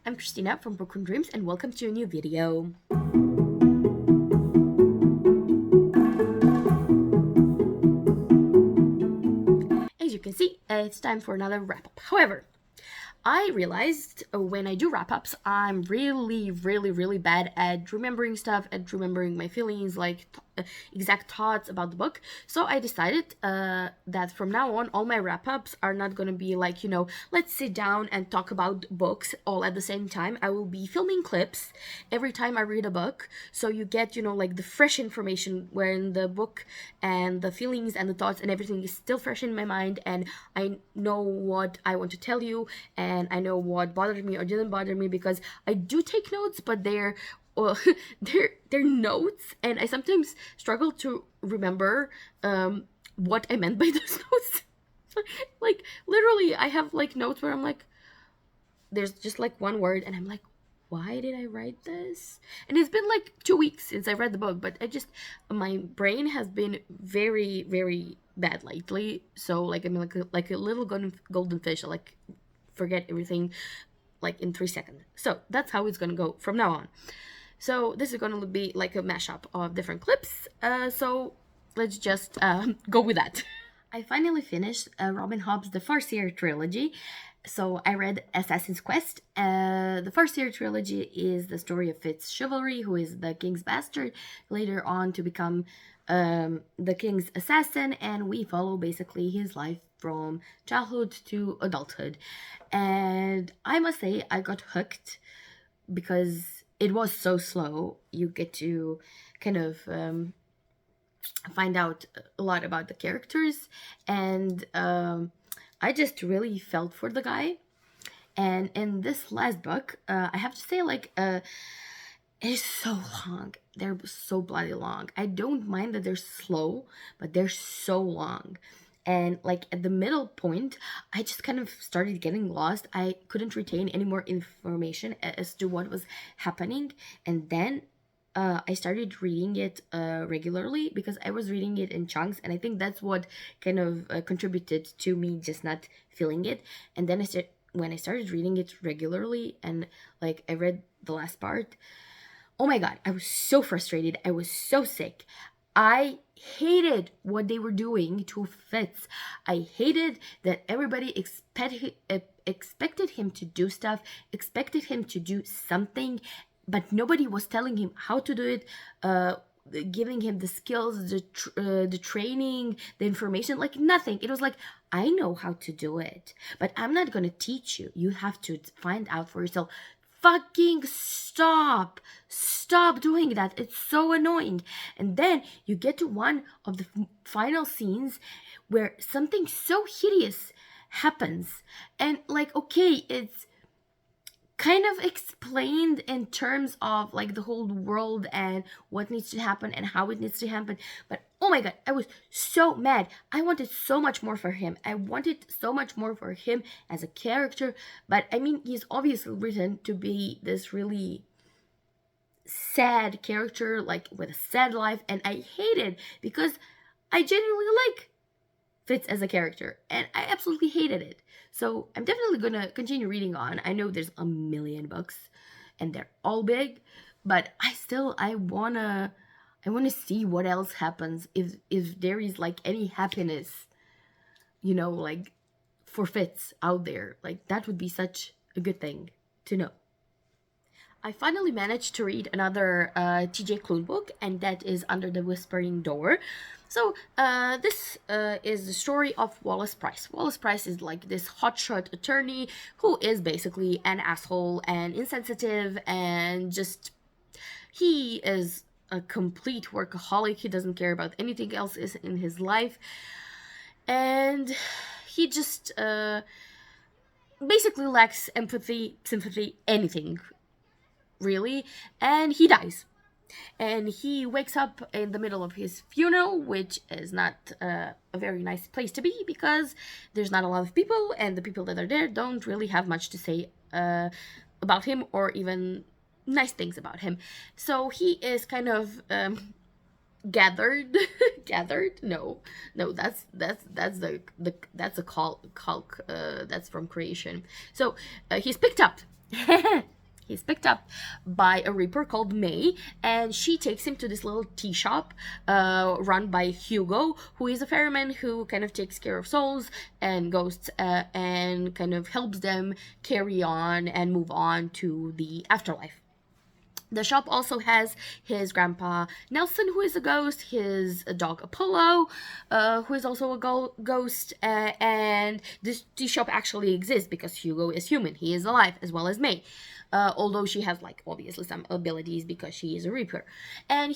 I'm Christina from Broken Dreams and welcome to a new video. As you can see, it's time for another wrap-up. However, I realized when I do wrap-ups, I'm really bad at remembering stuff, at remembering my feelings, like exact thoughts about the book. So I decided that from now on, all my wrap-ups are not going to be like, let's sit down and talk about books all at the same time. I will be filming clips every time I read a book. So you get, like the fresh information when the book and the feelings and the thoughts and everything is still fresh in my mind, and I know what I want to tell you, and I know what bothered me or didn't bother me, because I do take notes, but they're notes, and I sometimes struggle to remember what I meant by those notes. Like literally, I have like notes where I'm like, there's just like one word, and I'm like, why did I write this? And it's been like 2 weeks since I read the book, but my brain has been very bad lately. So like I'm like a little golden fish. I like forget everything like in 3 seconds. So that's how it's gonna go from now on. So this is gonna be like a mashup of different clips. So let's just go with that. I finally finished Robin Hobb's The Farseer trilogy. So I read Assassin's Quest. The Farseer trilogy is the story of Fitz Chivalry, who is the king's bastard, later on to become the king's assassin, and we follow basically his life from childhood to adulthood. And I must say, I got hooked because it was so slow. You get to kind of find out a lot about the characters, and I just really felt for the guy. And in this last book, I have to say, like, it's so long. They're so bloody long. I don't mind that they're slow, but they're so long. And like at the middle point, I just kind of started getting lost. I couldn't retain any more information as to what was happening. And then I started reading it regularly, because I was reading it in chunks. And I think that's what kind of contributed to me just not feeling it. And then when I started reading it regularly, and like I read the last part, oh my god, I was so frustrated. I was so sick. I hated what they were doing to Fitz. I hated that everybody expected him to do stuff, expected him to do something, but nobody was telling him how to do it, giving him the skills, the training, the information, like nothing. It was like, I know how to do it, but I'm not going to teach you. You have to find out for yourself. Fucking stop doing that. It's so annoying. And then you get to one of the final scenes where something so hideous happens, and like, okay, it's kind of explained in terms of like the whole world and what needs to happen and how it needs to happen, but oh my god, I was so mad. I wanted so much more for him. I wanted so much more for him as a character, but I mean, he's obviously written to be this really sad character, like with a sad life, and I hate it because I genuinely like Fitz as a character, and I absolutely hated it. So I'm definitely gonna continue reading on. I know there's a million books and they're all big, but I wanna see what else happens, if there is like any happiness, like for Fitz out there. Like that would be such a good thing to know. I finally managed to read another TJ Klune book, and that is Under the Whispering Door. So this is the story of Wallace Price. Wallace Price is like this hotshot attorney who is basically an asshole and insensitive, and just he is a complete workaholic. He doesn't care about anything else is in his life, and he just basically lacks empathy, sympathy, anything really, and he dies. And he wakes up in the middle of his funeral, which is not a very nice place to be, because there's not a lot of people, and the people that are there don't really have much to say about him, or even nice things about him. So he is kind of gathered no, that's a call that's from creation. So he's picked up He's picked up by a reaper called May, and she takes him to this little tea shop run by Hugo, who is a ferryman who kind of takes care of souls and ghosts and kind of helps them carry on and move on to the afterlife. The shop also has his grandpa Nelson, who is a ghost, his dog Apollo, who is also a ghost, and this tea shop actually exists because Hugo is human. He is alive, as well as May. Although she has, like, obviously some abilities because she is a reaper. And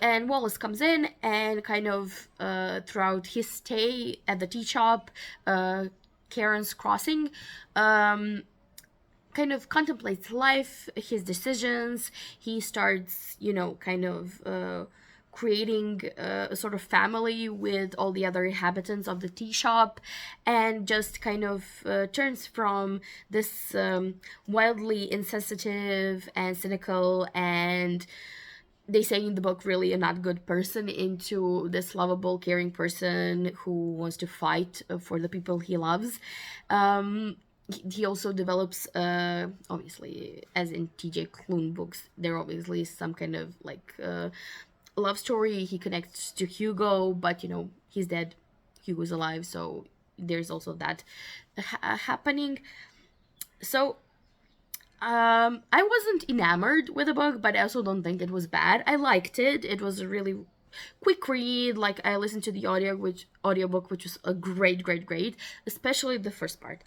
and Wallace comes in and kind of, throughout his stay at the tea shop, Karen's Crossing, kind of contemplates life, his decisions. He starts, kind of creating a sort of family with all the other inhabitants of the tea shop, and just kind of turns from this wildly insensitive and cynical, and they say in the book really a not good person, into this lovable, caring person who wants to fight for the people he loves. He also develops, obviously, as in T.J. Klune books, there obviously some kind of, like, love story. He connects to Hugo, but, he's dead. Hugo's alive, so there's also that happening. So, I wasn't enamored with the book, but I also don't think it was bad. I liked it. It was a really quick read. Like, I listened to the audiobook, which was a great, especially the first part.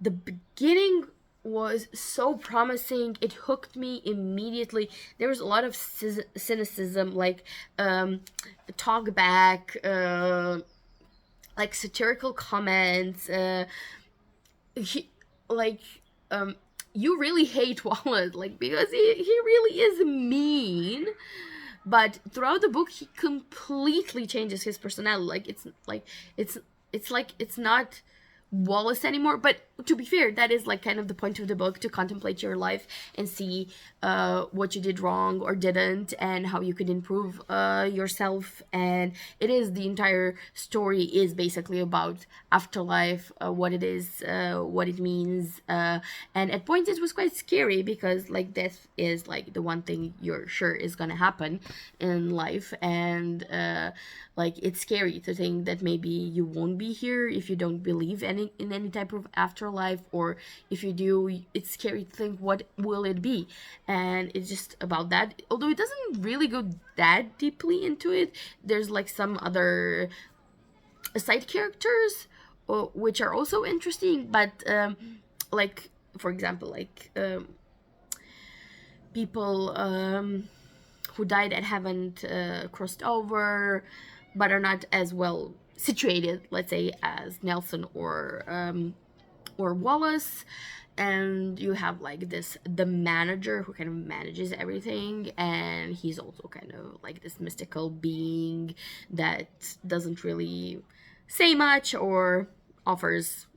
The beginning was so promising. It hooked me immediately. There was a lot of cynicism, like talk back, like satirical comments. You really hate Wallace, like, because he really is mean. But throughout the book, he completely changes his personality. It's not Wallace anymore. But to be fair, that is, like, kind of the point of the book, to contemplate your life and see what you did wrong or didn't, and how you could improve yourself. And it is, the entire story is basically about afterlife, what it is, what it means, and at points it was quite scary, because, like, death is, like, the one thing you're sure is gonna happen in life. And like, it's scary to think that maybe you won't be here if you don't believe in any type of afterlife, or if you do, it's scary to think what will it be. And it's just about that, although it doesn't really go that deeply into it. There's, like, some other side characters which are also interesting, but like, for example, like, people who died and haven't crossed over, but are not as well situated, let's say, as Nelson or Wallace. And you have, like, the manager who kind of manages everything, and he's also kind of like this mystical being that doesn't really say much or offers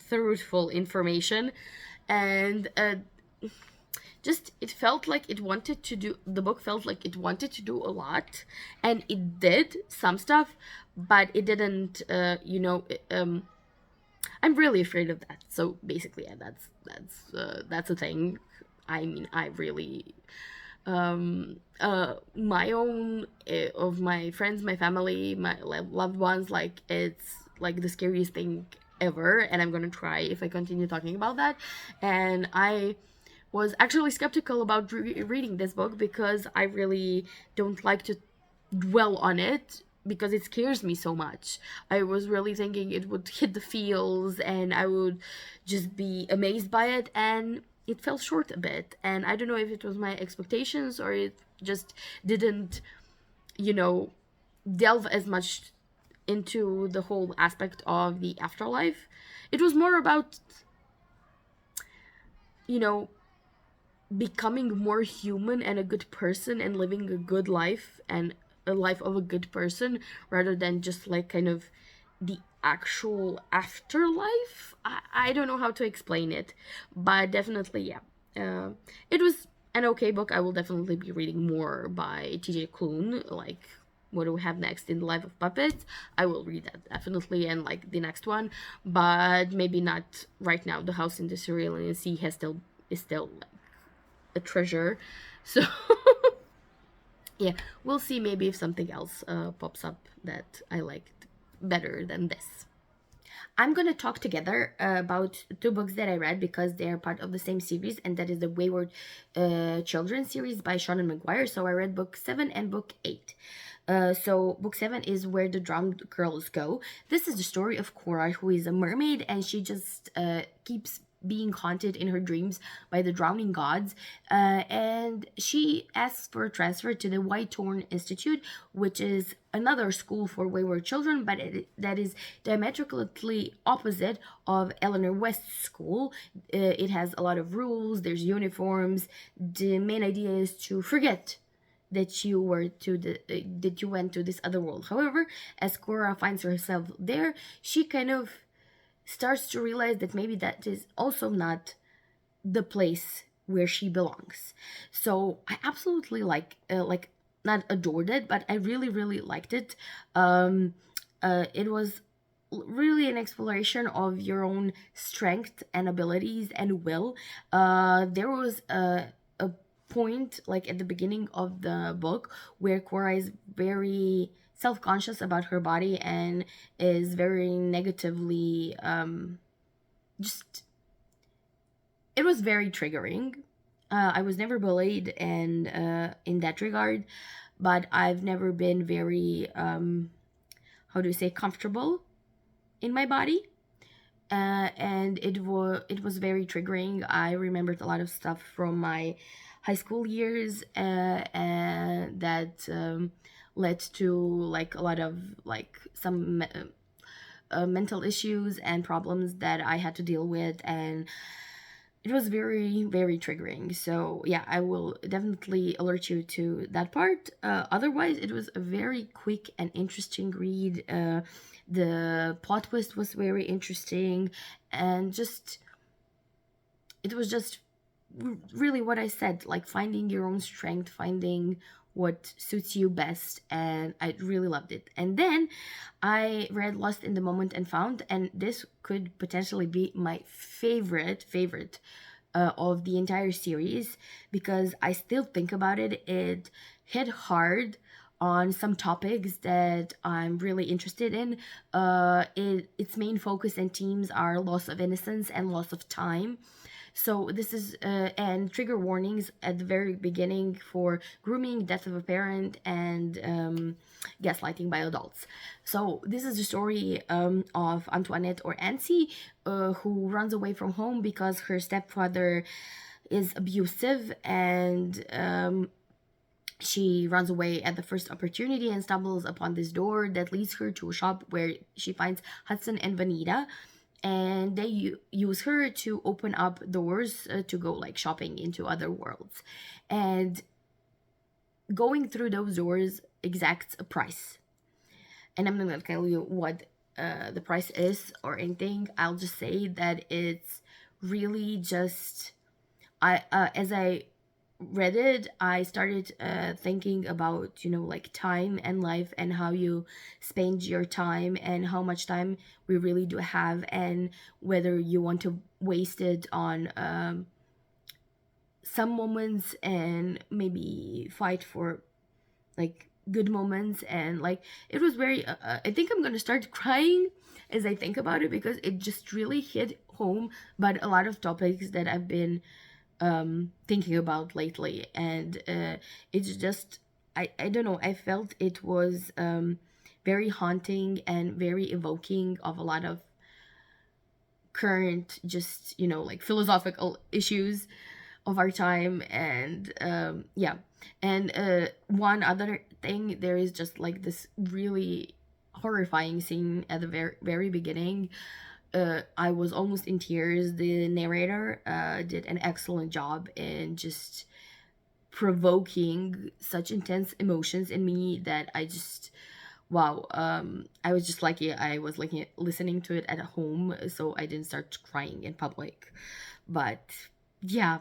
truthful information. And just, it felt like it wanted to do, the book felt like it wanted to do a lot, and it did some stuff, but it didn't, I'm really afraid of that. So basically, yeah, that's a thing. I mean, I really, my own, of my friends, my family, my loved ones, like, it's like the scariest thing ever, and I'm gonna try if I continue talking about that. And I was actually skeptical about reading this book, because I really don't like to dwell on it, because it scares me so much. I was really thinking it would hit the feels and I would just be amazed by it, and it fell short a bit. And I don't know if it was my expectations, or it just didn't, delve as much into the whole aspect of the afterlife. It was more about, becoming more human and a good person, and living a good life, and a life of a good person, rather than just, like, kind of the actual afterlife. I don't know how to explain it, but definitely, yeah. It was an okay book. I will definitely be reading more by T.J. Klune, like, what do we have next in The Life of Puppets? I will read that definitely, and, like, the next one, but maybe not right now. The House in the Cerulean Sea is still, like, a treasure. So yeah, we'll see maybe if something else pops up that I liked better than this. I'm gonna talk together about two books that I read because they are part of the same series, and that is the Wayward Children series by Sean McGuire. So I read book 7 and book 8. So book 7 is Where the Drowned Girls Go. This is the story of Cora, who is a mermaid, and she just keeps being haunted in her dreams by the drowning gods, and she asks for a transfer to the Whitehorn Institute, which is another school for wayward children, but that is diametrically opposite of Eleanor West's school. It has a lot of rules, there's uniforms. The main idea is to forget that you went to this other world. However, as Cora finds herself there, she kind of starts to realize that maybe that is also not the place where she belongs. So I absolutely like not adored it, but I really really liked it. It was really an exploration of your own strength and abilities and will. There was a point like at the beginning of the book where Cora is very self-conscious about her body and is very negatively just it was very triggering. I was never bullied and in that regard, but I've never been very how do you say, comfortable in my body. And it was very triggering. I remembered a lot of stuff from my high school years, and that led to like a lot of like some mental issues and problems that I had to deal with, and it was very very triggering. So yeah, I will definitely alert you to that part. Otherwise, it was a very quick and interesting read. The plot twist was very interesting, and just it was just really what I said, like finding your own strength, finding what suits you best, and I really loved it. And then I read Lost in the Moment and Found, and this could potentially be my favorite of the entire series, because I still think about it. It hit hard on some topics that I'm really interested in. Its main focus and themes are loss of innocence and loss of time. So this is and trigger warnings at the very beginning for grooming, death of a parent, and gaslighting by adults. So this is the story of Antoinette, or Ancy, who runs away from home because her stepfather is abusive, and she runs away at the first opportunity and stumbles upon this door that leads her to a shop where she finds Hudson and Vanita, and they use her to open up doors to go like shopping into other worlds. And going through those doors exacts a price, and I'm not gonna tell you what the price is or anything. I'll just say that it's really just as I read it, I started thinking about, like time and life, and how you spend your time, and how much time we really do have, and whether you want to waste it on some moments and maybe fight for like good moments. And like it was very I think I'm gonna start crying as I think about it, because it just really hit home, but a lot of topics that I've been thinking about lately. And it's just I don't know, I felt it was very haunting and very evoking of a lot of current, just like philosophical issues of our time. And yeah. And one other thing, there is just like this really horrifying scene at the very beginning. I was almost in tears. The narrator did an excellent job in just provoking such intense emotions in me that I just, wow. I was just lucky I was like listening to it at home, so I didn't start crying in public. But yeah,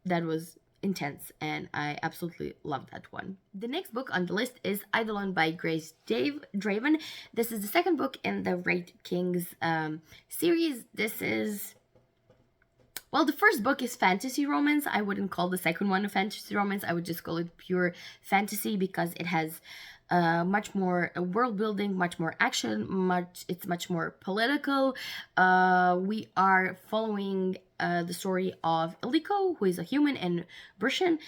that was intense, and I absolutely love that one. The next book on the list is Eidolon by Grace Draven. This is the second book in the Wraith Kings series. This is Well, the first book is fantasy romance. I wouldn't call the second one a fantasy romance. I would just call it pure fantasy because it has much more world building, much more action, it's much more political. We are following the story of Ildiko, who is a human, and Brushen,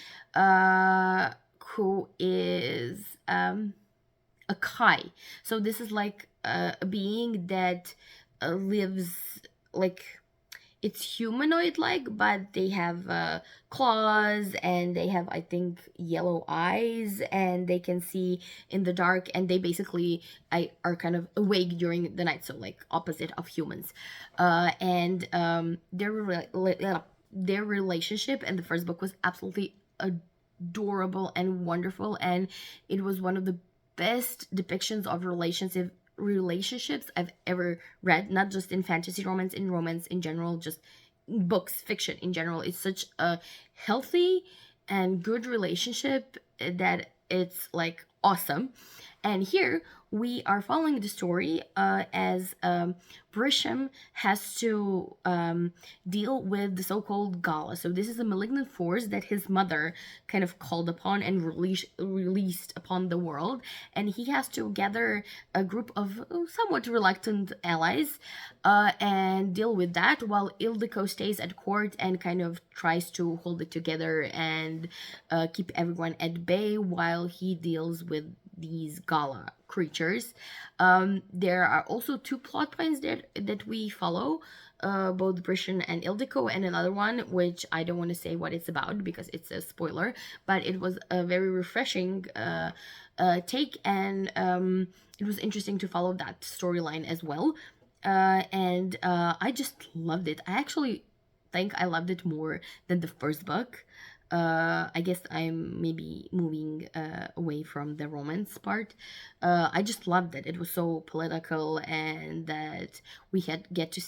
who is a Kai. So this is like a being that lives like it's humanoid like, but they have claws, and they have, I think, yellow eyes, and they can see in the dark, and they basically are kind of awake during the night, so like opposite of humans. And their relationship in the first book was absolutely adorable and wonderful, and it was one of the best depictions of relationships I've ever read, not just in fantasy romance, in romance in general, just books, fiction in general. It's such a healthy and good relationship that it's like awesome. And here we are following the story as Brisham has to deal with the so-called Gala. So this is a malignant force that his mother kind of called upon and released upon the world. And he has to gather a group of somewhat reluctant allies and deal with that, while Ildiko stays at court and kind of tries to hold it together and keep everyone at bay while he deals with these Gala creatures. There are also two plot lines that we follow, both Brishan and Ildiko, and another one which I don't want to say what it's about because it's a spoiler, but it was a very refreshing take, and it was interesting to follow that storyline as well. And I just loved it. I actually think I loved it more than the first book. I guess I'm maybe moving away from the romance part. I just loved it. It was so political, and that we got to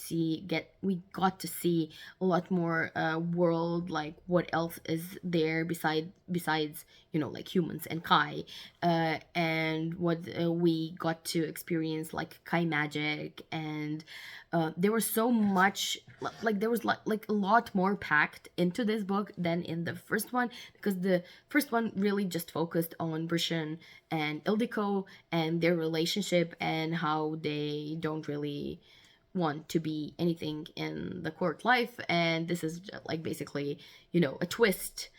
see a lot more world, like what else is there besides like humans and Kai, and what we got to experience, like Kai magic, and there was so much, like there was like a lot more packed into this book than in the first one, because the first one really just focused on Brishan and Ildiko and their relationship and how they don't really want to be anything in the court life, and this is like basically a twist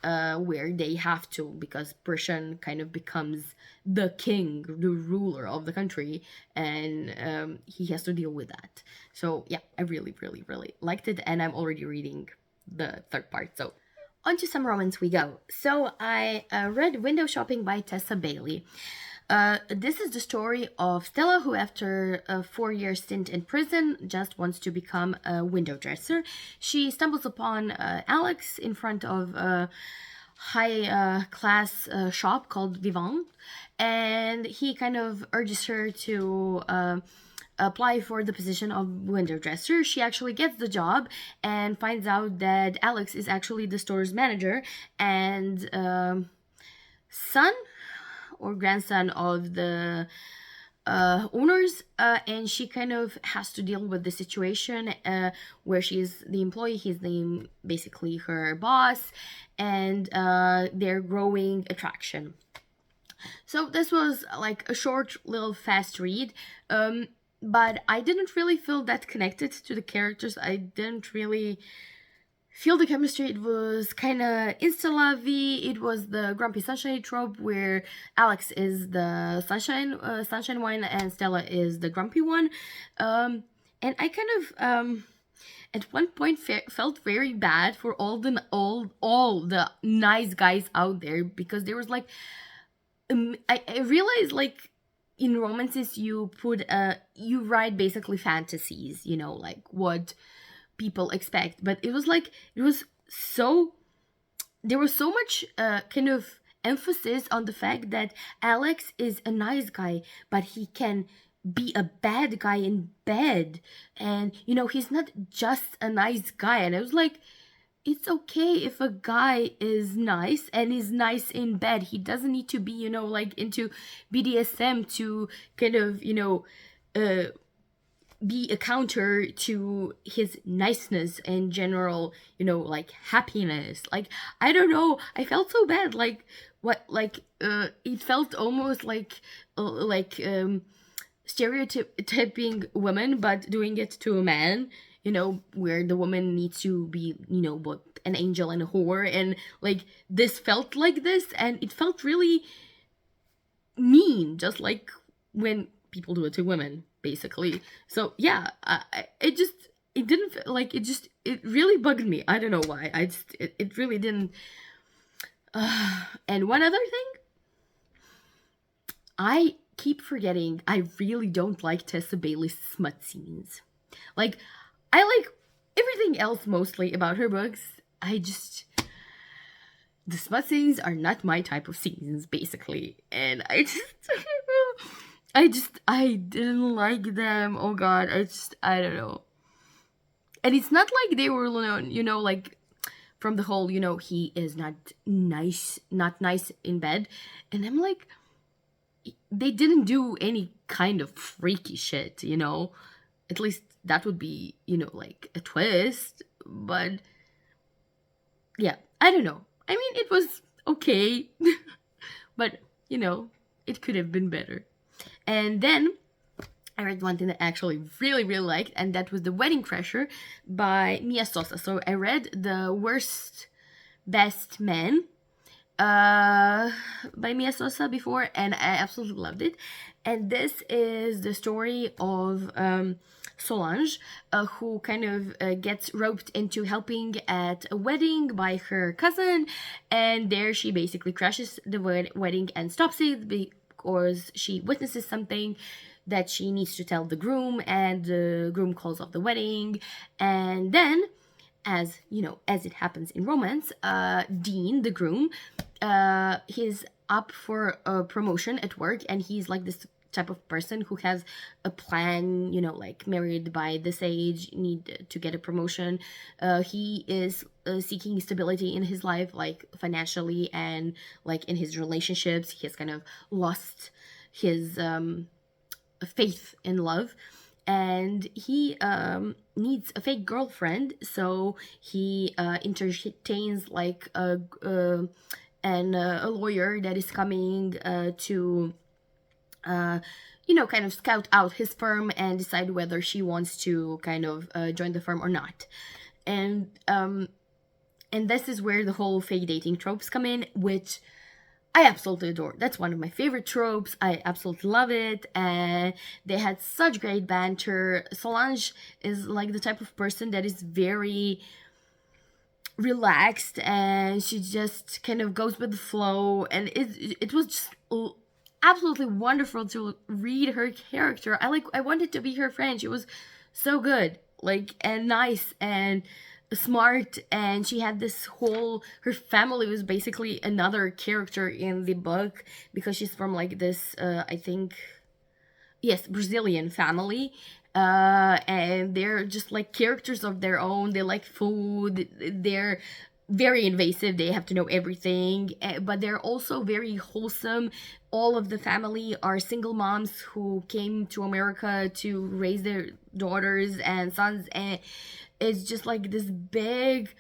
where they have to, because Brishan kind of becomes the king, the ruler of the country, and he has to deal with that. So yeah, I really, really, really liked it, and I'm already reading the third part. So on to some romance we go. So I read Window Shopping by Tessa Bailey. This is the story of Stella, who after a 4-year stint in prison just wants to become a window dresser. She stumbles upon Alex in front of a high class shop called Vivant, and he kind of urges her to apply for the position of window dresser. She actually gets the job and finds out that Alex is actually the store's manager and son or grandson of the owners, and she kind of has to deal with the situation where she's the employee, he's basically her boss, and their growing attraction. So this was like a short little fast read, but I didn't really feel that connected to the characters. I didn't really feel the chemistry. It was kind of insta-lovey. It was the grumpy sunshine trope where Alex is the sunshine one and Stella is the grumpy one. And I kind of at one point felt very bad for all the nice guys out there, because there was like I realized, like, in romances you write basically fantasies, like what people expect, but it was like there was so much kind of emphasis on the fact that Alex is a nice guy, but he can be a bad guy in bed, and he's not just a nice guy. And I was like, it's okay if a guy is nice and is nice in bed. He doesn't need to be like into BDSM to kind of be a counter to his niceness and general, like happiness. Like, I don't know, I felt so bad. Like, what, like, it felt almost like stereotyping women, but doing it to a man, where the woman needs to be, both an angel and a whore. And like, this felt like this, and it felt really mean, just like when people do it to women, basically. So yeah, it didn't like, it really bugged me. I don't know why. It really didn't. And one other thing, I keep forgetting, I really don't like Tessa Bailey's smut scenes. Like, I like everything else mostly about her books. The smut scenes are not my type of scenes, basically. And I didn't like them. Oh god, I don't know. And it's not like they were, like, from the whole, he is not nice in bed. And I'm like, they didn't do any kind of freaky shit, At least that would be, like a twist. But yeah, I don't know. I mean, it was okay. But, it could have been better. And then I read one thing that I actually really, really liked, and that was The Wedding Crasher by Mia Sosa. So I read The Worst Best Man by Mia Sosa before, and I absolutely loved it. And this is the story of Solange, who kind of gets roped into helping at a wedding by her cousin, and there she basically crashes the wedding and stops it because she witnesses something that she needs to tell the groom, and the groom calls off the wedding. And then, as it happens in romance, Dean, the groom, he's up for a promotion at work, and he's like this type of person who has a plan, like married by this age, need to get a promotion. He is seeking stability in his life, like financially and like in his relationships. He has kind of lost his faith in love, and he needs a fake girlfriend, so he entertains like a lawyer that is coming to kind of scout out his firm and decide whether she wants to kind of join the firm or not. And this is where the whole fake dating tropes come in, which I absolutely adore. That's one of my favorite tropes. I absolutely love it. And they had such great banter. Solange is like the type of person that is very relaxed, and she just kind of goes with the flow. And it was just absolutely wonderful to read her character. I wanted to be her friend. She was so good, like, and nice and smart, and she had this whole, her family was basically another character in the book, because she's from like this I think, yes, Brazilian family, and they're just like characters of their own. They like food, they're very invasive, they have to know everything, but they're also very wholesome. All of the family are single moms who came to America to raise their daughters and sons, and it's just like this big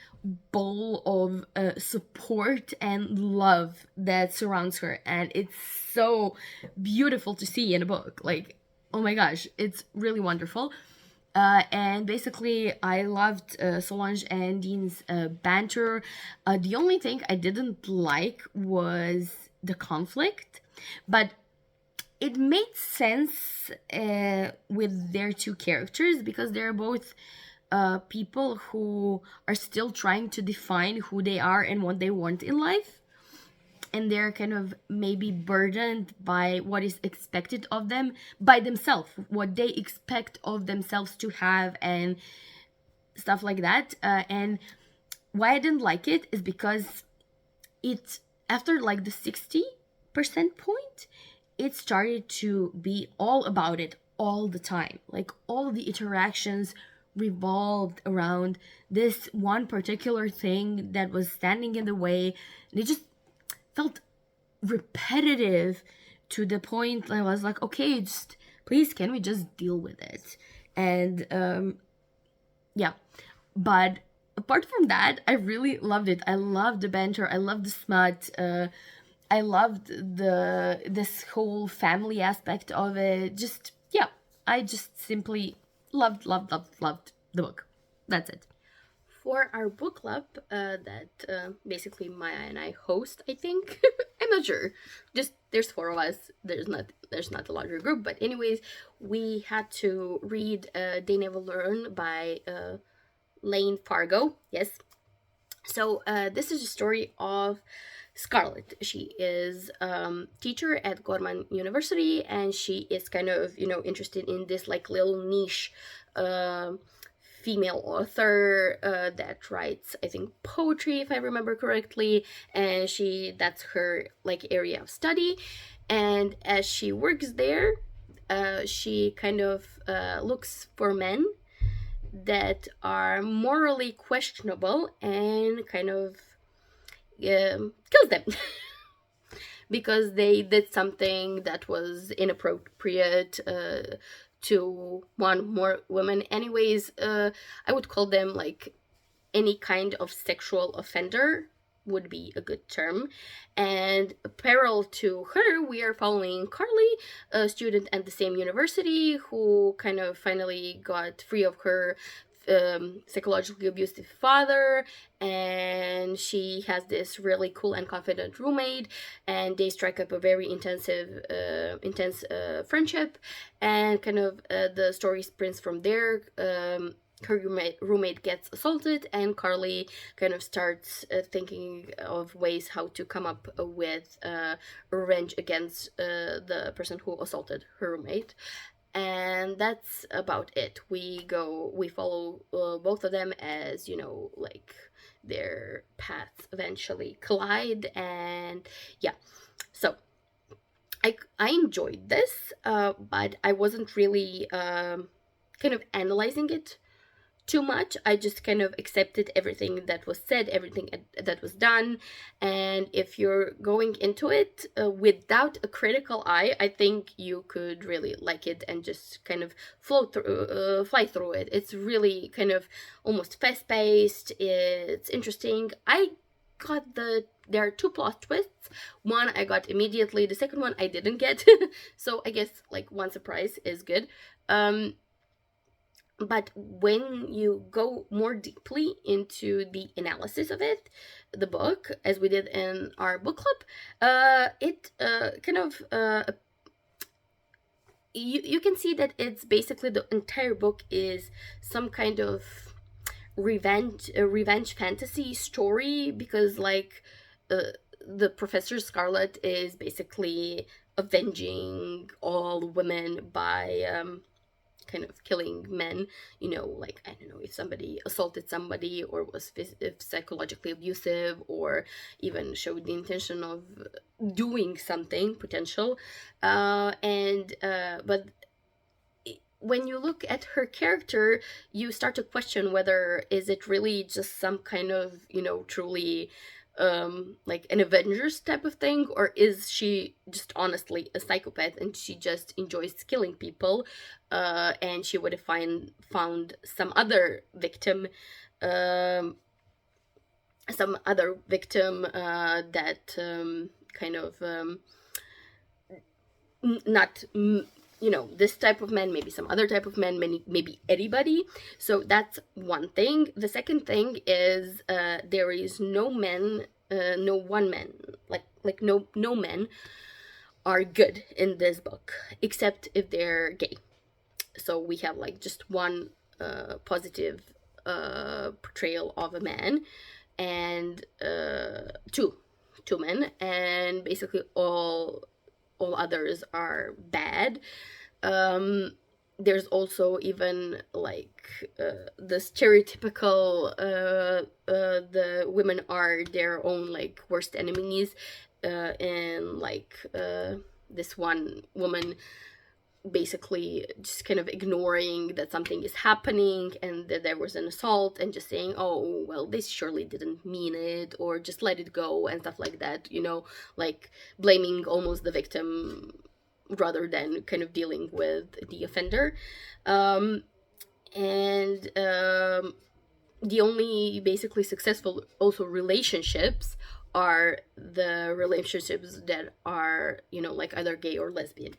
bowl of support and love that surrounds her, and it's so beautiful to see in a book. Like, oh my gosh, it's really wonderful. And basically, I loved Solange and Dean's banter. The only thing I didn't like was the conflict, but it made sense with their two characters, because they're both people who are still trying to define who they are and what they want in life, and they're kind of maybe burdened by what is expected of them by themselves, what they expect of themselves to have and stuff like that. And why I didn't like it is because it, after like the 60% point, it started to be all about it all the time. Like, all the interactions revolved around this one particular thing that was standing in the way, and it just felt repetitive to the point I was like, okay, just please, can we just deal with it? And yeah, but apart from that, I really loved it. I loved the banter, I loved the smut, I loved this whole family aspect of it. Just, yeah, I just simply loved the book. That's it. For our book club that basically Maya and I host, I think. I'm not sure. Just there's four of us. There's not a larger group, but anyways, we had to read They Never Learn by Lane Fargo. Yes. So this is a story of Scarlett. She is teacher at Gorman University, and she is kind of interested in this like little niche uh, female author that writes, I think, poetry, if I remember correctly, and that's her like area of study. And as she works there, she kind of looks for men that are morally questionable and kind of kills them because they did something that was inappropriate to one more women. Anyways, I would call them like any kind of sexual offender would be a good term. And parallel to her, we are following Carly, a student at the same university who kind of finally got free of her psychologically abusive father, and she has this really cool and confident roommate, and they strike up a very intense friendship, and kind of the story sprints from there. Her roommate gets assaulted, and Carly kind of starts thinking of ways how to come up with revenge against the person who assaulted her roommate. And that's about it. We follow both of them as like their paths eventually collide. And yeah, so I enjoyed this, but I wasn't really kind of analyzing it too much. I just kind of accepted everything that was said, everything that was done. And if you're going into it without a critical eye, I think you could really like it and just kind of fly through it. It's really kind of almost fast-paced. It's interesting. I got there are two plot twists. One I got immediately, the second one I didn't get. So I guess like one surprise is good. But when you go more deeply into the analysis of it, the book, as we did in our book club, it kind of you can see that it's basically the entire book is some kind of revenge fantasy story, because like the Professor Scarlet is basically avenging all women by kind of killing men, like, I don't know, if somebody assaulted somebody or was psychologically abusive or even showed the intention of doing something potential. But when you look at her character, you start to question whether is it really just some kind of, truly like an Avengers type of thing, or is she just honestly a psychopath and she just enjoys killing people, and she would have found some other victim, that kind of not this type of man, maybe some other type of man, maybe anybody. So that's one thing. The second thing is there is no men, no one man, like no men are good in this book except if they're gay. So we have like just one positive portrayal of a man, and two men, and basically all others are bad. There's also even like the stereotypical the women are their own like worst enemies, and like this one woman basically just kind of ignoring that something is happening and that there was an assault and just saying, oh well, they surely didn't mean it, or just let it go and stuff like that, like blaming almost the victim rather than kind of dealing with the offender. And the only basically successful also relationships are the relationships that are, you know, like either gay or lesbian.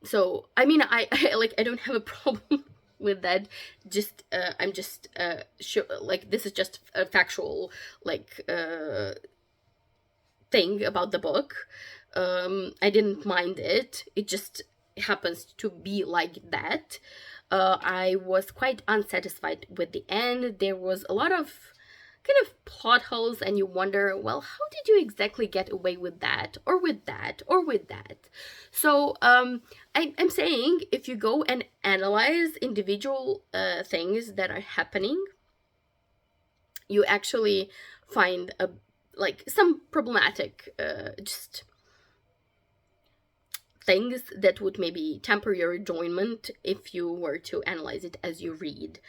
So I mean, I like, I don't have a problem with that. Just I'm just sure, like, this is just a factual, like, thing about the book. I didn't mind it. It just happens to be like that. I was quite unsatisfied with the end. There was a lot of kind of plot holes, and you wonder, well, how did you exactly get away with that, or with that, or with that? So I'm saying, if you go and analyze individual things that are happening, you actually find a, like, some problematic just things that would maybe temper your enjoyment if you were to analyze it as you read,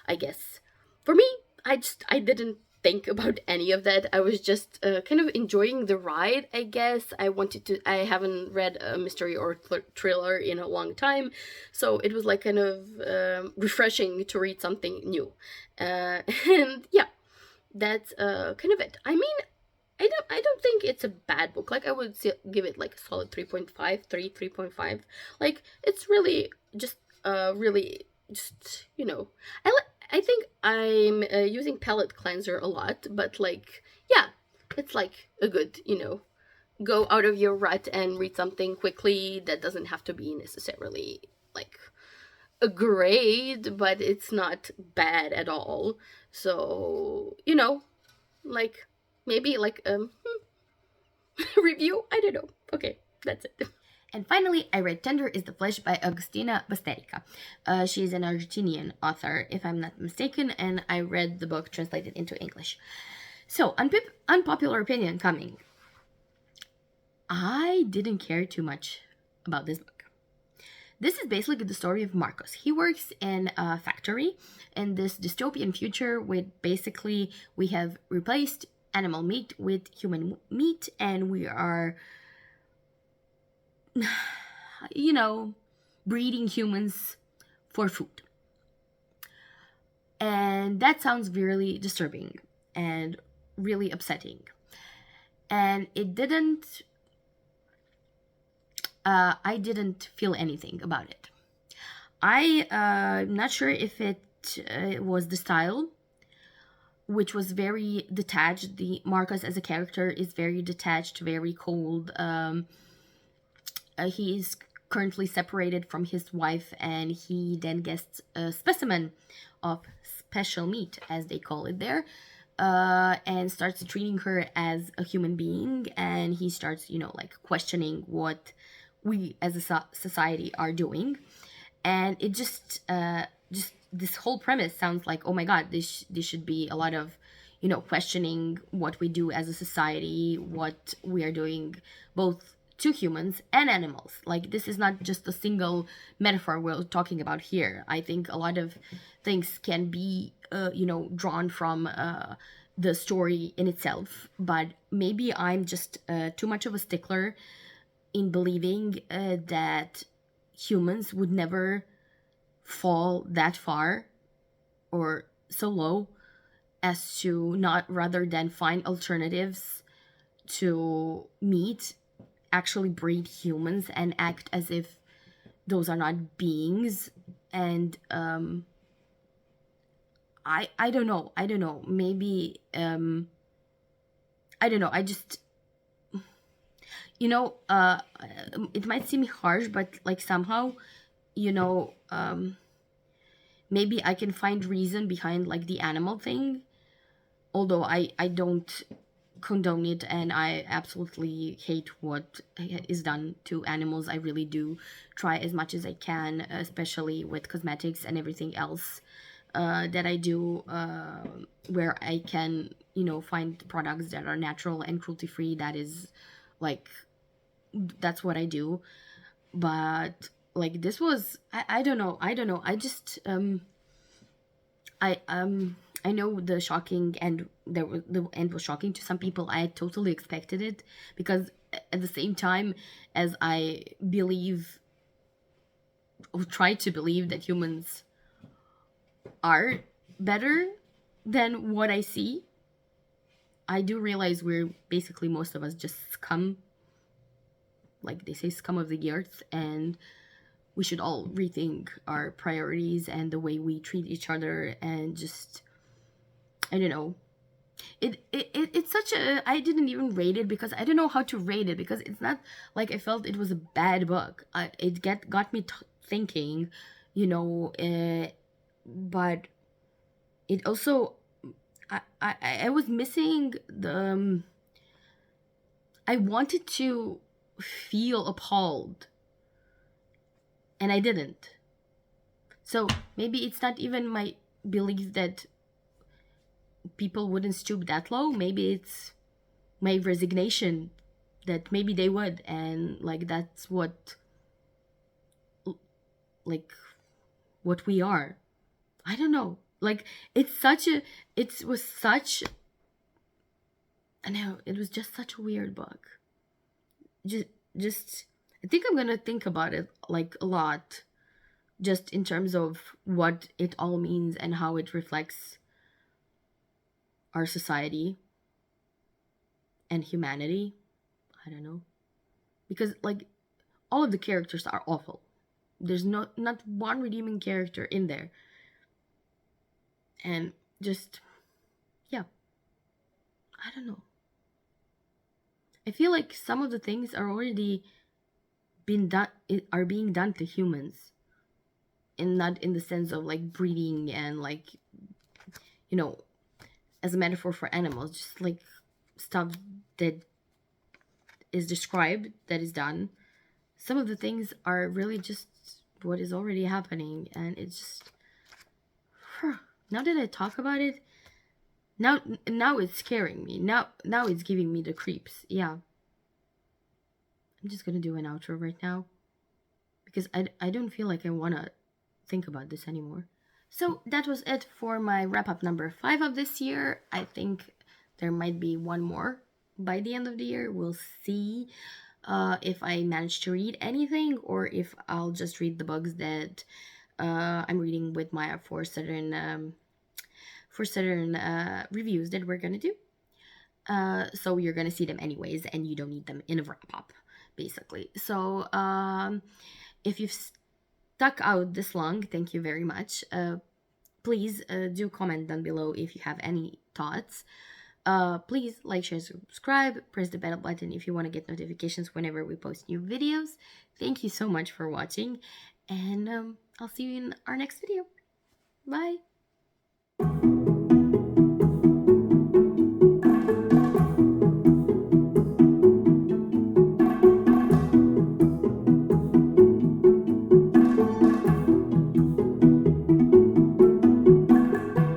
I guess. For me, I didn't think about any of that. I was just kind of enjoying the ride, I guess. I haven't read a mystery or thriller in a long time, so it was like kind of refreshing to read something new. And yeah, that's kind of it. I mean, I don't think it's a bad book. Like, I would give it like a solid 3.5, 3.5. Like, it's really just, you know, I think I'm using palette cleanser a lot, but like, yeah, it's like a good, you know, go out of your rut and read something quickly that doesn't have to be necessarily like a grade, but it's not bad at all. So, you know, like, maybe like review. I don't know. Okay, that's it. And finally, I read Tender is the Flesh by Agustina Basterica. She is an Argentinian author, if I'm not mistaken, and I read the book translated into English. So, unpopular opinion coming. I didn't care too much about this book. This is basically the story of Marcos. He works in a factory in this dystopian future with basically we have replaced animal meat with human meat, and we are, you know, breeding humans for food. And that sounds really disturbing and really upsetting. And I didn't feel anything about it. I'm not sure if it was the style, which was very detached. The Marcus as a character is very detached, very cold. He's currently separated from his wife, and he then gets a specimen of special meat, as they call it there, and starts treating her as a human being. And he starts, you know, like questioning what we as a society are doing. And it just this whole premise sounds like, oh my god, this should be a lot of, you know, questioning what we do as a society, what we are doing both to humans and animals. Like, this is not just a single metaphor we're talking about here. I think a lot of things can be you know, drawn from the story in itself, but maybe I'm just too much of a stickler in believing that humans would never fall that far or so low as to not, rather than find alternatives to meat, actually breed humans and act as if those are not beings. And I don't know, maybe I don't know, I just, you know, it might seem harsh, but like somehow, you know, maybe I can find reason behind like the animal thing, although I don't condone it, and I absolutely hate what is done to animals. I really do try as much as I can, especially with cosmetics and everything else that I do, where I can, you know, find products that are natural and cruelty free. That is like, that's what I do. But like, this was, I don't know, I just I I know the shocking and the end was shocking to some people. I totally expected it, because at the same time as I believe, or try to believe, that humans art better than what I see. I do realize we're basically, most of us, just scum, like they say, scum of the earth, and we should all rethink our priorities and the way we treat each other, and just, I don't know. It's such a, I didn't even rate it because I don't know how to rate it, because it's not like I felt it was a bad book. It got me thinking, you know, but it also, I was missing the I wanted to feel appalled, and I didn't. So maybe it's not even my belief that people wouldn't stoop that low. Maybe it's my resignation that maybe they would, and like that's what, like, what we are. I don't know. Like, it's such a, it was such, I know, it was just such a weird book. Just I think I'm gonna think about it like a lot, just in terms of what it all means and how it reflects our society and humanity. I don't know. Because like all of the characters are awful. There's not one redeeming character in there. And just, yeah, I don't know. I feel like some of the things are already been done, are being done to humans, and not in the sense of like breeding and like, you know, as a metaphor for animals, just like stuff that is described, that is done. Some of the things are really just what is already happening, and it's just, now that I talk about it, now it's scaring me. Now it's giving me the creeps. Yeah. I'm just gonna do an outro right now, because I don't feel like I wanna think about this anymore. So that was it for my wrap up number 5 of this year. I think there might be one more by the end of the year. We'll see if I manage to read anything, or if I'll just read the books that I'm reading with Maya for certain reviews that we're gonna do. So you're gonna see them anyways, and you don't need them in a wrap up, basically. So if you've stuck out this long, thank you very much. Please do comment down below if you have any thoughts. Please like, share, subscribe, press the bell button if you want to get notifications whenever we post new videos. Thank you so much for watching, and I'll see you in our next video. Bye.